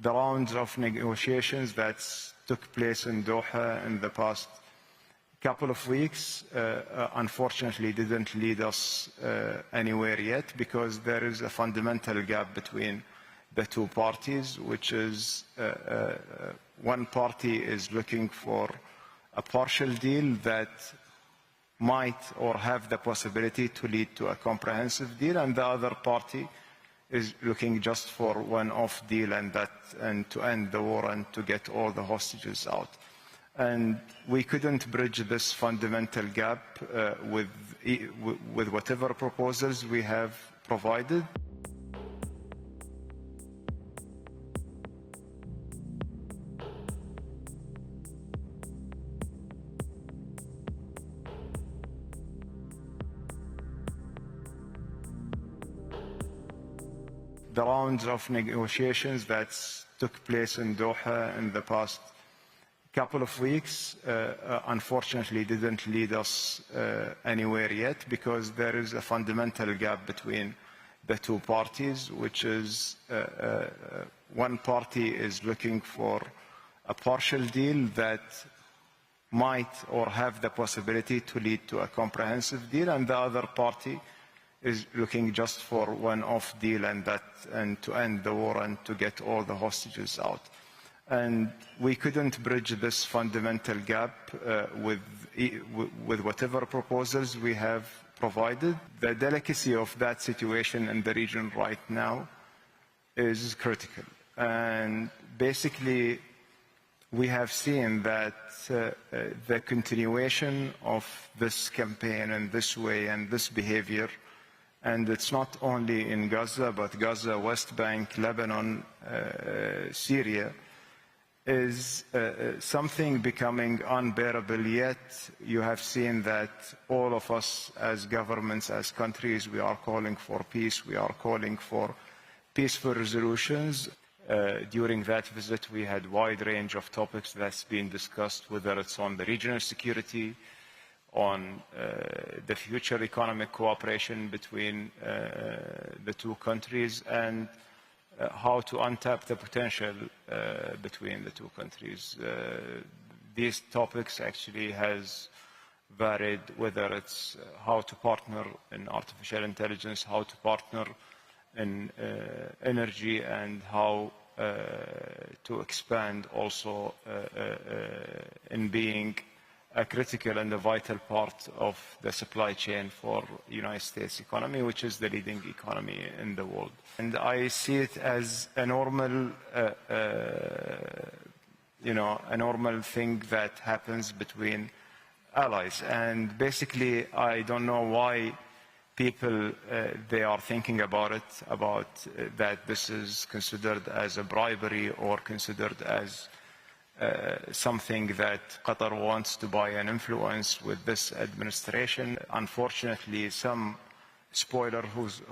the rounds of negotiations that took place in Doha in the past couple of weeks, unfortunately, didn't lead us anywhere yet, because there is a fundamental gap between the two parties, which is one party is looking for a partial deal that might or have the possibility to lead to a comprehensive deal, and the other party is looking just for one-off deal and to end the war and to get all the hostages out. And we couldn't bridge this fundamental gap with whatever proposals we have provided. The rounds of negotiations that took place in Doha in the past couple of weeks, unfortunately, didn't lead us anywhere yet, because there is a fundamental gap between the two parties, which is one party is looking for a partial deal that might or have the possibility to lead to a comprehensive deal, and the other party is looking just for one-off deal and to end the war and to get all the hostages out. And we couldn't bridge this fundamental gap with whatever proposals we have provided. The delicacy of that situation in the region right now is critical. And basically, we have seen that the continuation of this campaign in this way and this behavior, and it's not only in Gaza, but Gaza, West Bank, Lebanon, Syria, is something becoming unbearable. Yet you have seen that all of us as governments, as countries, we are calling for peace, we are calling for peaceful resolutions. During that visit, we had a wide range of topics that's been discussed, whether it's on the regional security, on the future economic cooperation between the two countries, and how to untap the potential between the two countries. These topics actually has varied, whether it's how to partner in artificial intelligence, how to partner in energy, and how to expand also in being a critical and a vital part of the supply chain for the United States economy, which is the leading economy in the world. And I see it as a normal, a normal thing that happens between allies. And basically, I don't know why people, they are thinking about it, that this is considered as a bribery or considered as something that Qatar wants to buy an influence with this administration. Unfortunately, some spoilers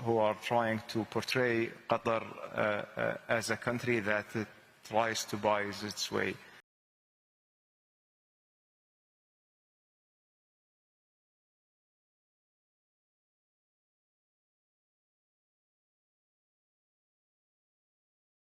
who are trying to portray Qatar as a country that it tries to buy its way